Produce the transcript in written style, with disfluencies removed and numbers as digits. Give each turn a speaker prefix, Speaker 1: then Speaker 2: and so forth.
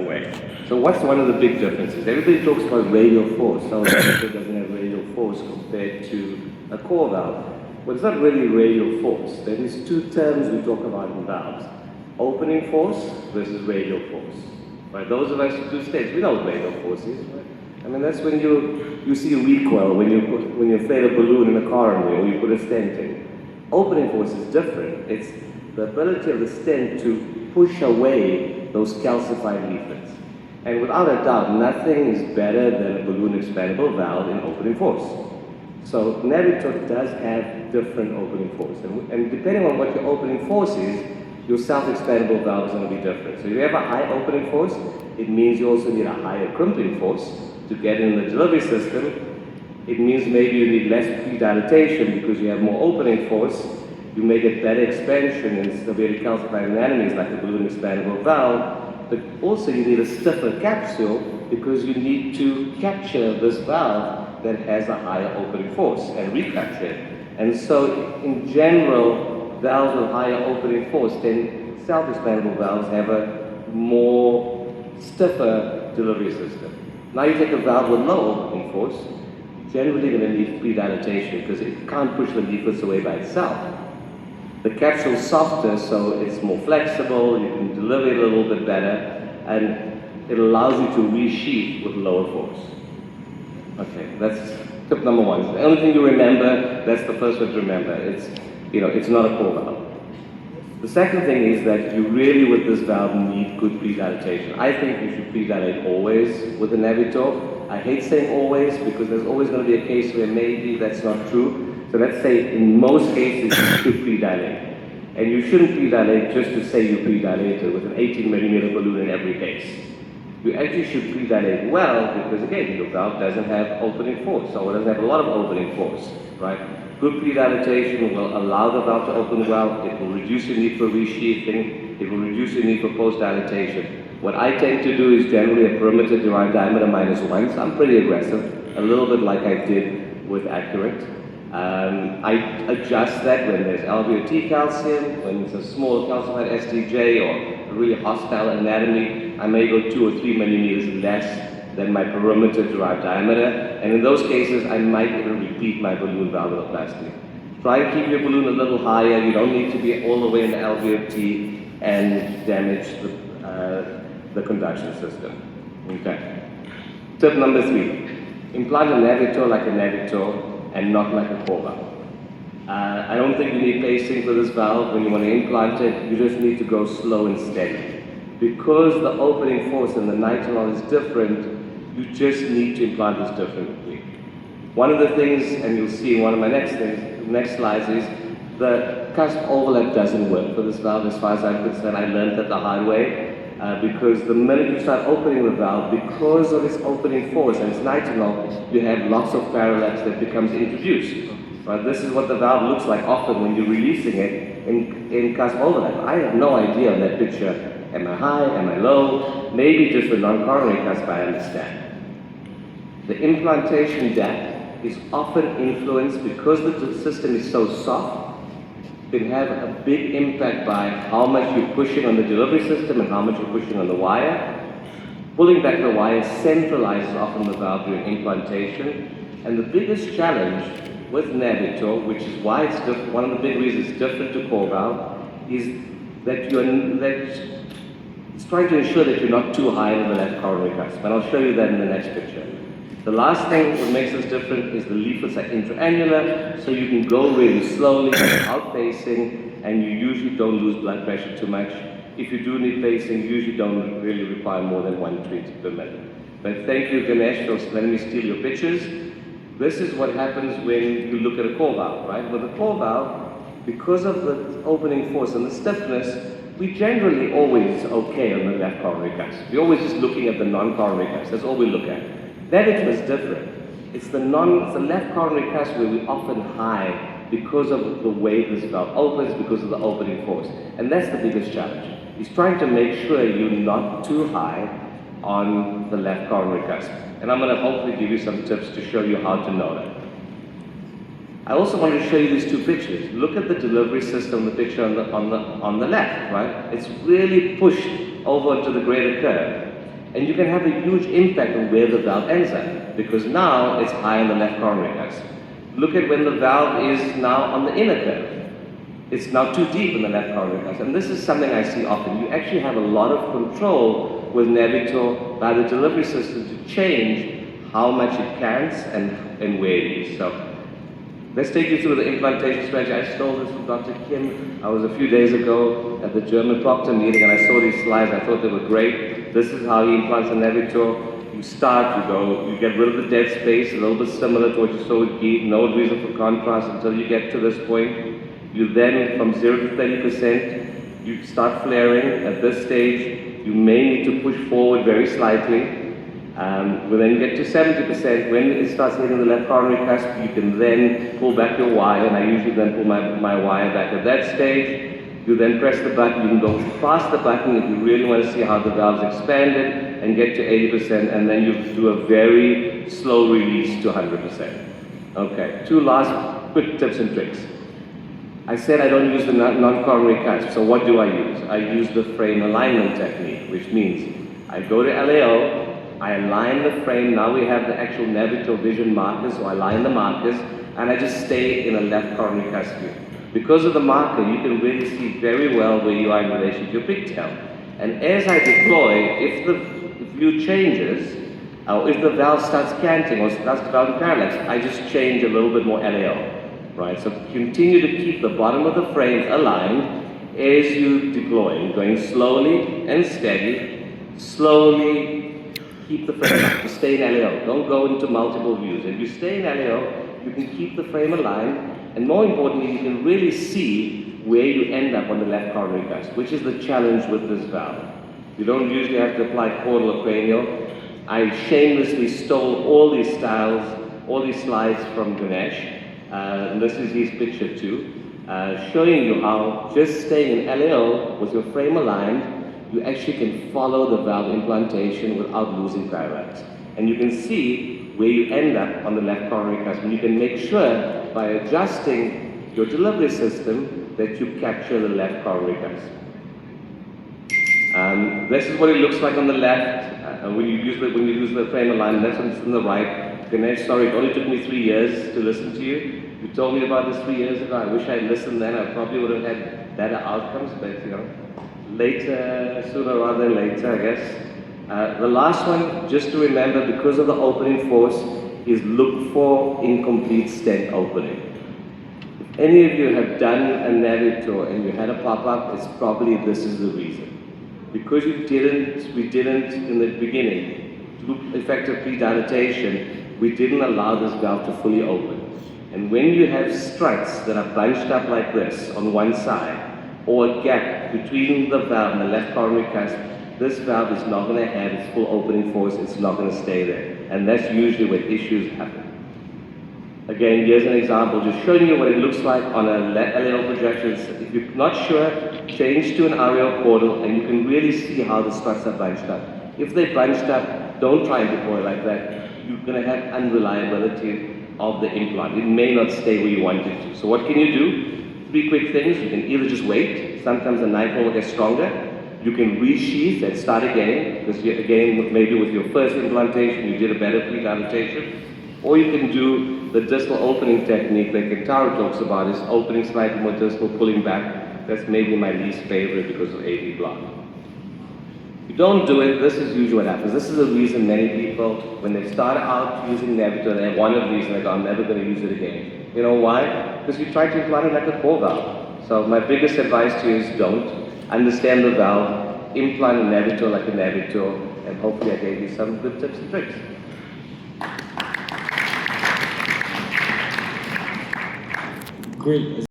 Speaker 1: way. So what's one of the big differences? Everybody talks about radial force. So it doesn't have radial force compared to a core valve. Well, it's not really radial force. There is two terms we talk about in valves. Opening force versus radial force. Right? Those of us who do states, we know what radial force is. Right? I mean, that's when you see a recoil, when you inflate a balloon in a coronary, or you put a stent in. Opening force is different. It's the ability of the stent to push away those calcified leaflets. And without a doubt, nothing is better than a balloon expandable valve in opening force. So Navitor does have different opening force. And depending on what your opening force is, your self-expandable valve is going to be different. So if you have a high opening force, it means you also need a higher crimping force to get in the delivery system. It means maybe you need less pre-dilatation because you have more opening force. You may get better expansion in severely calcified anatomies like the balloon expandable valve, but also you need a stiffer capsule because you need to capture this valve that has a higher opening force and recapture it. And so in general, valves with higher opening force, then self-expandable valves have a more stiffer delivery system. Now you take a valve with low opening force, generally going to need pre-dilatation because it can't push the leaflets away by itself. The capsule is softer, so it's more flexible, you can deliver it a little bit better, and it allows you to resheath with lower force. Okay, that's tip number one. The only thing you remember, that's the first one to remember. It's not a core valve. The second thing is that you really, with this valve, need good pre-dilatation. I think you should pre-dilate always with the Navitor. I hate saying always because there's always going to be a case where maybe that's not true. So let's say in most cases you should pre-dilate. And you shouldn't pre-dilate just to say you pre-dilated with an 18 millimeter balloon in every case. You actually should pre-dilate well because again, your valve doesn't have opening force, or it doesn't have a lot of opening force, right? Good pre-dilatation will allow the valve to open well, it will reduce your need for resheathing, it will reduce your need for post-dilatation. What I tend to do is generally a perimeter derived diameter -1, so I'm pretty aggressive, a little bit like I did with Accurate. I adjust that when there's LVOT calcium, when it's a small calcified STJ or a really hostile anatomy, I may go 2 or 3 millimeters less than my perimeter derived diameter, and in those cases I might even repeat my balloon valvuloplasty. Try and keep your balloon a little higher, you don't need to be all the way in the LVOT and damage the conduction system. Okay. Tip number 3, implant a Navitor like a Navitor and not like a core valve. I don't think you need pacing for this valve. When you want to implant it, you just need to go slow and steady. Because the opening force in the nitinol is different, you just need to implant this differently. One of the things, and you'll see in one of my next slides, is the cusp overlap doesn't work for this valve as far as I'm concerned. I learned that the hard way. Because the minute you start opening the valve, because of its opening force and its nitinol, you have lots of parallax that becomes introduced. Right? This is what the valve looks like often when you're releasing it in cusp overlap. I have no idea on that picture. Am I high? Am I low? Maybe just the non-coronary cusp, I understand. The implantation depth is often influenced because the system is so soft. Can have a big impact by how much you're pushing on the delivery system and how much you're pushing on the wire. Pulling back the wire centralizes often the valve during implantation. And the biggest challenge with Navitor, which is why it's different, one of the big reasons it's different to core valve, is that it's trying to ensure that you're not too high in the left coronary cusp. And I'll show you that in the next picture. The last thing that makes this different is the leaflets are intraannular, so you can go really slowly without pacing, and you usually don't lose blood pressure too much. If you do need pacing, you usually don't really require more than 1 treat per minute. But thank you, Ganesh, for letting me steal your pictures. This is what happens when you look at a core valve, right? With a core valve, because of the opening force and the stiffness, we generally always okay on the left coronary cusp. We're always just looking at the non-coronary cusp. That's all we look at. Navitor is different. It's the left coronary cusp where we often high because of the way this valve opens, because of the opening force. And that's the biggest challenge. It's trying to make sure you're not too high on the left coronary cusp. And I'm going to hopefully give you some tips to show you how to know that. I also want to show you these two pictures. Look at the delivery system, the picture on the left, right? It's really pushed over into the greater curve. And you can have a huge impact on where the valve ends up, because now it's high on the left coronary cusp. Look at when the valve is now on the inner curve. It's now too deep in the left coronary cusp. And this is something I see often. You actually have a lot of control with Navitor by the delivery system to change how much it cans and where it is. So let's take you through the implantation strategy. I stole this from Dr. Kim. I was a few days ago at the German Proctor meeting and I saw these slides. I thought they were great. This is how he implants a Navitor. You start, you get rid of the dead space, a little bit similar to what you saw with Guy. No reason for contrast until you get to this point. You then, from 0 to 30%, you start flaring. At this stage, you may need to push forward very slightly. We'll then get to 70%. When it starts hitting the left coronary cusp, you can then pull back your wire, and I usually then pull my wire back. At that stage, you then press the button. You can go past the button if you really want to see how the valve's expanded and get to 80%, and then you do a very slow release to 100%. Okay, two last quick tips and tricks. I said I don't use the non-coronary cusp, so what do I use? I use the frame alignment technique, which means I go to LAO, I align the frame. Now we have the actual Navitor vision markers, so I align the markers, and I just stay in a left coronary cusp view. Because of the marker, you can really see very well where you are in relation to your pigtail. And as I deploy, if the view changes, or if the valve starts canting or starts developing parallax, I just change a little bit more LAO. Right, so continue to keep the bottom of the frame aligned as you deploy, going slowly and steady. Slowly keep the frame up. You stay in LAO. Don't go into multiple views. If you stay in LAO, you can keep the frame aligned, and more importantly, you can really see where you end up on the left coronary cusp, which is the challenge with this valve. You don't usually have to apply caudal or cranial. I shamelessly stole all these styles, all these slides from Ganesh. And this is his picture too, showing you how just staying in LAO with your frame aligned, you actually can follow the valve implantation without losing parallax. And you can see where you end up on the left coronary cusp. And you can make sure by adjusting your delivery system that you capture the left coronary cusp. This is what it looks like on the left when you use the frame alignment. That's on the right. Ganesh, sorry, it only took me 3 years to listen to you. You told me about this 3 years ago. I wish I'd listened then. I probably would have had better outcomes, but later, sooner rather than later, I guess. The last one, just to remember, because of the opening force, is look for incomplete stent opening. If any of you have done a Navitor and you had a pop-up, it's probably this is the reason. Because we didn't in the beginning do effective pre-dilatation, we didn't allow this valve to fully open. And when you have struts that are bunched up like this on one side, or a gap between the valve and the left coronary cusp, this valve is not going to have its full opening force, it's not going to stay there. And that's usually where issues happen. Again, here's an example, just showing you what it looks like on a LAO projection. If you're not sure, change to an RAO caudal, and you can really see how the struts are bunched up. If they're bunched up, don't try and deploy like that. You're going to have unreliability of the implant. It may not stay where you want it to. So what can you do? 3 quick things. You can either just wait. Sometimes the nitrile will get stronger. You can resheath and start again. Because again, maybe with your first implantation, you did a better pre-dilatation. Or you can do the distal opening technique that Kentaro talks about, is opening slightly more distal, pulling back. That's maybe my least favorite because of AV block. If you don't do it, this is usually what happens. This is the reason many people, when they start out using Navitor, they have one of these and they go, I'm never going to use it again. You know why? Because you try to implant it like a core valve. So my biggest advice to you is don't. Understand the valve, implant a Navitor like a Navitor, and hopefully I gave you some good tips and tricks.
Speaker 2: Great.